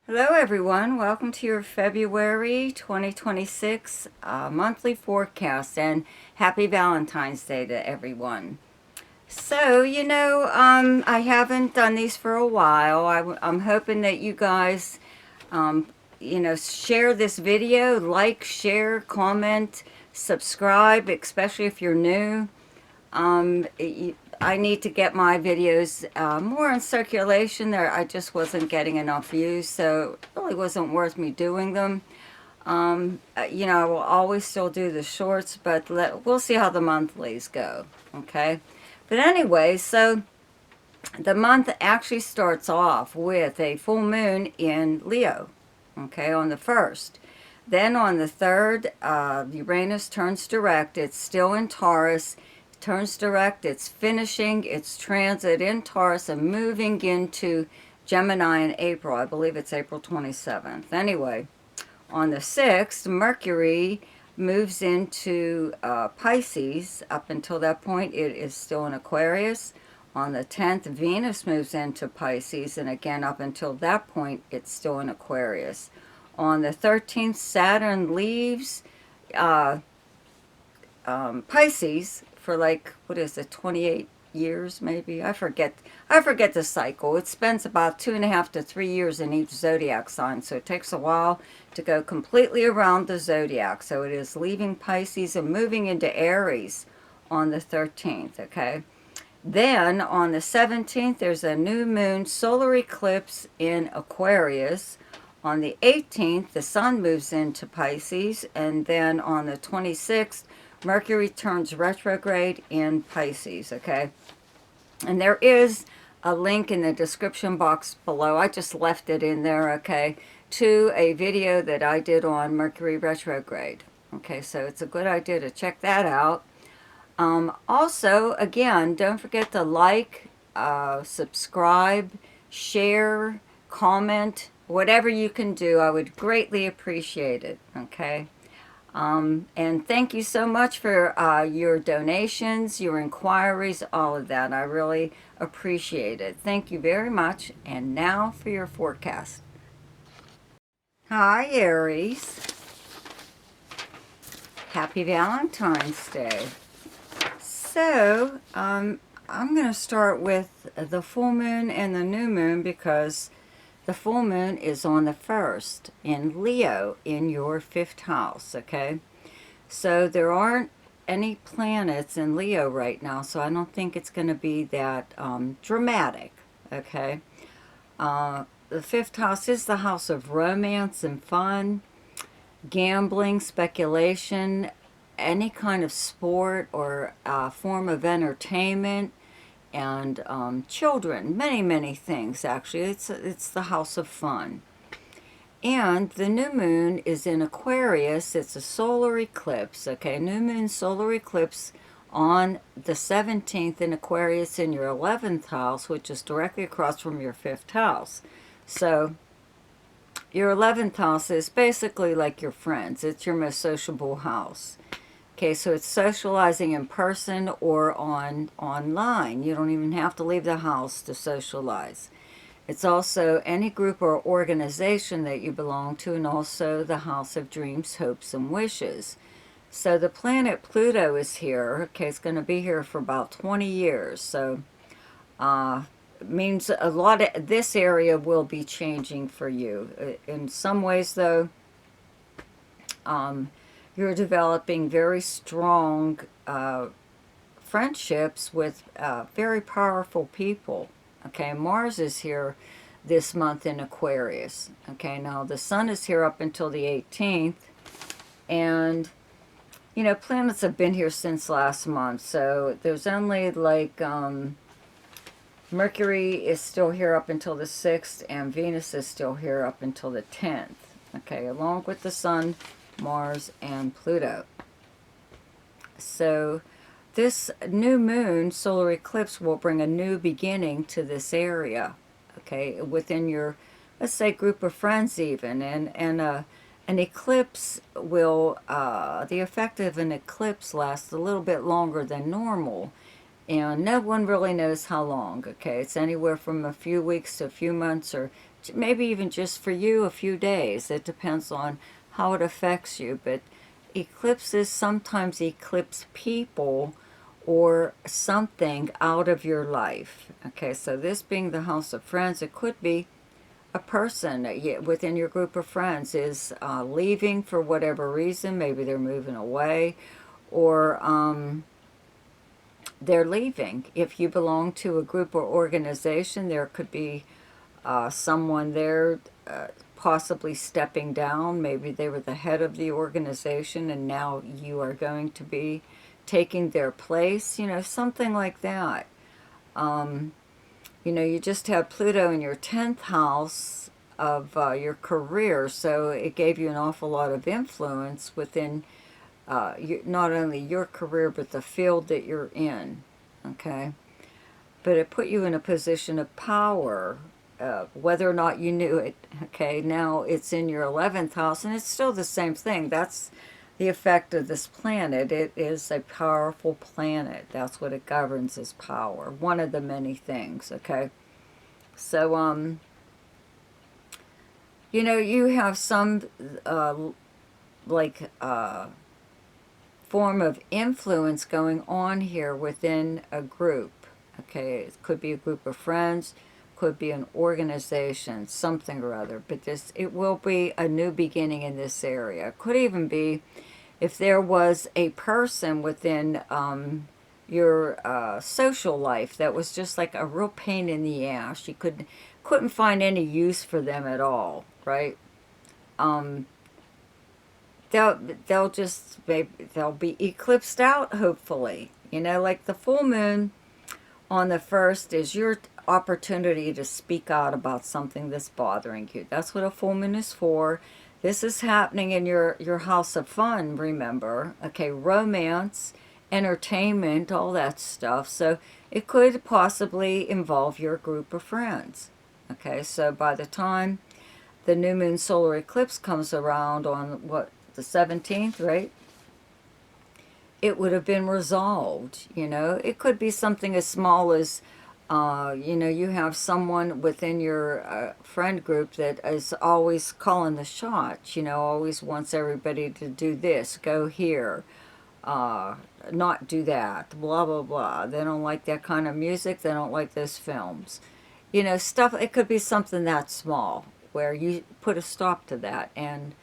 Hello everyone, welcome to your February 2026 monthly forecast, and happy Valentine's Day to everyone. So, I haven't done these for a while. I'm hoping that you guys, share this video, like, share, comment, subscribe, especially if you're new. I need to get my videos more in circulation. There, I just wasn't getting enough views, so it really wasn't worth me doing them. I will always still do the shorts, but we'll see how the monthlies go. Okay, but anyway, so the month actually starts off with a full moon in Leo. Okay, on the 1st. Then on the 3rd, Uranus turns direct. It's still in Taurus. Turns direct. It's finishing its transit in Taurus and moving into Gemini in April. I believe it's April 27th. Anyway, on the 6th, Mercury moves into Pisces. Up until that point, it is still in Aquarius. On the 10th, Venus moves into Pisces, and again, up until that point, it's still in Aquarius. On the 13th, Saturn leaves uh, Pisces for like, what is it, 28 years maybe? I forget the cycle. It spends about 2.5 to 3 years in each zodiac sign, so it takes a while to go completely around the zodiac. So it is leaving Pisces and moving into Aries on the 13th, okay? Then on the 17th, there's a new moon solar eclipse in Aquarius. On the 18th, the sun moves into Pisces, and then on the 26th, Mercury turns retrograde in Pisces, okay? And there is a link in the description box below. I just left it in there, okay, to a video that I did on Mercury retrograde. Okay, so it's a good idea to check that out. Also, again, don't forget to like, subscribe, share, comment, whatever you can do. I would greatly appreciate it, okay? And thank you so much for your donations, your inquiries, all of that. I really appreciate it. Thank you very much. And now for your forecast. Hi, Aries. Happy Valentine's Day. So, I'm going to start with the full moon and the new moon because the full moon is on the 1st in Leo in your 5th house, okay? So there aren't any planets in Leo right now, so I don't think it's going to be that dramatic, okay? The 5th house is the house of romance and fun, gambling, speculation, any kind of sport or form of entertainment, and children, many things actually. It's the house of fun. And the new moon is in Aquarius. It's a solar eclipse, okay? New moon solar eclipse on the 17th in Aquarius in your 11th house, which is directly across from your 5th house. So your 11th house is basically like your friends. It's your most sociable house. Okay, so it's socializing in person or online. You don't even have to leave the house to socialize. It's also any group or organization that you belong to, and also the house of dreams, hopes, and wishes. So the planet Pluto is here. Okay, it's going to be here for about 20 years. So it means a lot of this area will be changing for you. In some ways, though, you're developing very strong friendships with very powerful people. Okay, Mars is here this month in Aquarius. Okay, now the sun is here up until the 18th. And, planets have been here since last month. So there's only like Mercury is still here up until the 6th, and Venus is still here up until the 10th. Okay, along with the sun, Mars, and Pluto. So this new moon solar eclipse will bring a new beginning to this area, okay, within your, let's say, group of friends even. And an eclipse will, the effect of an eclipse lasts a little bit longer than normal. And no one really knows how long, okay? It's anywhere from a few weeks to a few months or maybe even just for you a few days. It depends on how it affects you. But eclipses sometimes eclipse people or something out of your life. Okay, so this being the house of friends, it could be a person within your group of friends is leaving for whatever reason. Maybe they're moving away, or they're leaving. If you belong to a group or organization, there could be someone there possibly stepping down. Maybe they were the head of the organization and now you are going to be taking their place, something like that. You just have Pluto in your 10th house of your career, so it gave you an awful lot of influence within not only your career but the field that you're in, okay? But it put you in a position of power, whether or not you knew it, okay? Now it's in your 11th house, and it's still the same thing. That's the effect of this planet. It is a powerful planet. That's what it governs, is power. One of the many things, okay? So, you have some, form of influence going on here within a group. Okay, it could be a group of friends, could be an organization, something or other. But it will be a new beginning in this area. It could even be if there was a person within your social life that was just like a real pain in the ass. You couldn't find any use for them at all, right? They'll just they'll be eclipsed out, hopefully. Like the full moon on the 1st is your opportunity to speak out about something that's bothering you. That's what a full moon is for. This is happening in your house of fun, remember. Okay, romance, entertainment, all that stuff. So it could possibly involve your group of friends. Okay, so by the time the new moon solar eclipse comes around on the 17th, right? It would have been resolved, It could be something as small as, you have someone within your friend group that is always calling the shots, always wants everybody to do this, go here, not do that, blah, blah, blah. They don't like that kind of music. They don't like those films. Stuff, it could be something that small where you put a stop to that, and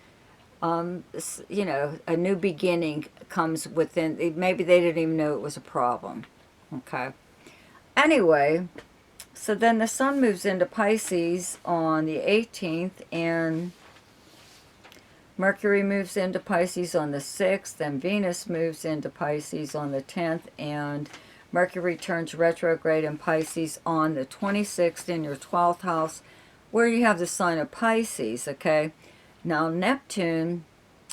a new beginning comes within. Maybe they didn't even know it was a problem. Okay. Anyway, so then the sun moves into Pisces on the 18th, and Mercury moves into Pisces on the 6th, and Venus moves into Pisces on the 10th, and Mercury turns retrograde in Pisces on the 26th in your 12th house, where you have the sign of Pisces, okay? Now, Neptune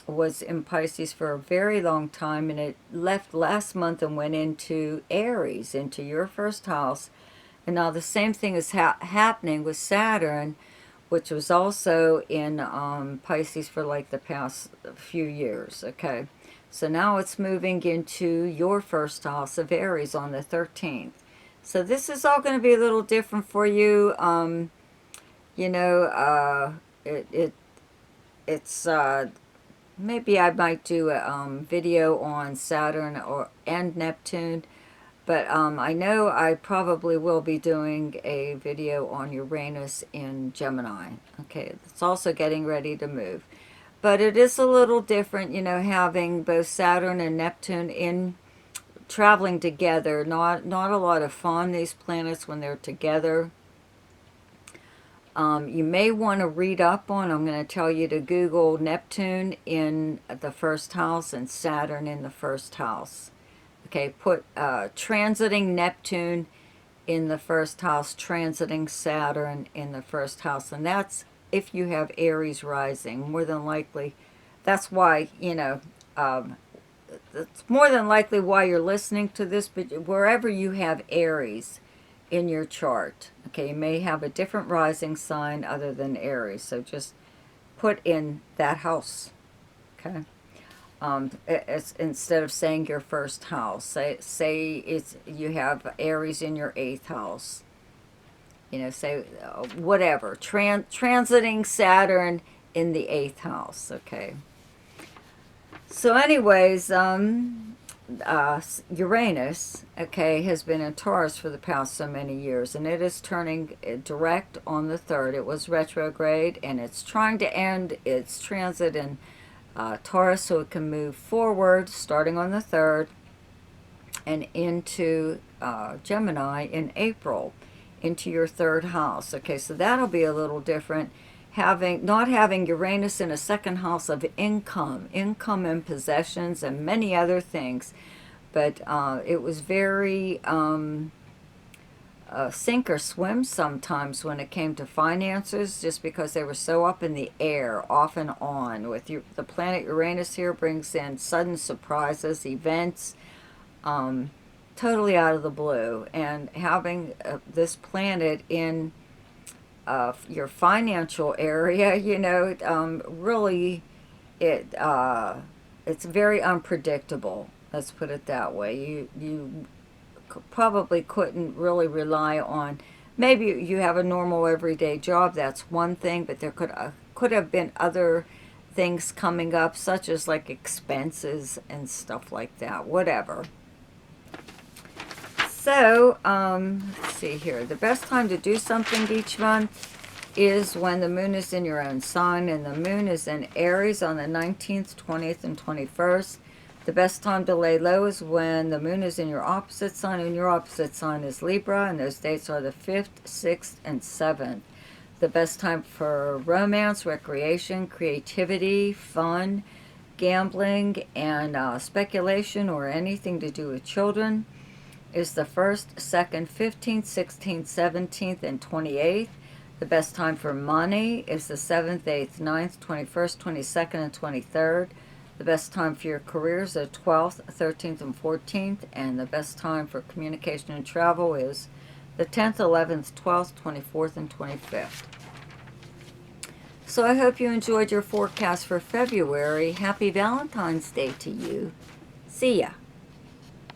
was in Pisces for a very long time, and it left last month and went into Aries, into your 1st house. And now the same thing is happening with Saturn, which was also in Pisces for like the past few years, okay? So now it's moving into your 1st house of Aries on the 13th. So this is all going to be a little different for you. It's maybe I might do a video on Saturn and Neptune, but I know I probably will be doing a video on Uranus in Gemini. Okay, it's also getting ready to move. But it is a little different, having both Saturn and Neptune traveling together. Not a lot of fun, these planets, when they're together. You may want to read up on, I'm going to tell you to Google Neptune in the 1st house and Saturn in the 1st house. Okay, put transiting Neptune in the 1st house, transiting Saturn in the 1st house. And that's if you have Aries rising. More than likely, that's why, it's more than likely why you're listening to this, but wherever you have Aries in your chart, okay, you may have a different rising sign other than Aries, so just put in that house, okay? It's, instead of saying your 1st house, say you have Aries in your 8th house, You know, say whatever. Transiting Saturn in the 8th house, okay? So anyways, Uranus, okay, has been in Taurus for the past so many years, and it is turning direct on the 3rd. It was retrograde, and it's trying to end its transit in Taurus so it can move forward starting on the 3rd and into Gemini in April, into your 3rd house. Okay, so that'll be a little different. Not having Uranus in a 2nd house of income and possessions and many other things, but it was very sink or swim sometimes when it came to finances, just because they were so up in the air, off and on. With the planet Uranus here brings in sudden surprises, events, totally out of the blue, and having this planet in your financial area, you know, really, it's very unpredictable. Let's put it that way. You probably couldn't really rely on. Maybe you have a normal everyday job. That's one thing, but there could have been other things coming up, such as like expenses and stuff like that. Whatever. So, let's see here. The best time to do something each month is when the moon is in your own sign, and the moon is in Aries on the 19th, 20th, and 21st. The best time to lay low is when the moon is in your opposite sign, and your opposite sign is Libra, and those dates are the 5th, 6th, and 7th. The best time for romance, recreation, creativity, fun, gambling, and speculation, or anything to do with children is the 1st, 2nd, 15th, 16th, 17th, and 28th. The best time for money is the 7th, 8th, 9th, 21st, 22nd, and 23rd. The best time for your careers are 12th, 13th, and 14th. And the best time for communication and travel is the 10th, 11th, 12th, 24th, and 25th. So I hope you enjoyed your forecast for February. Happy Valentine's Day to you. See ya.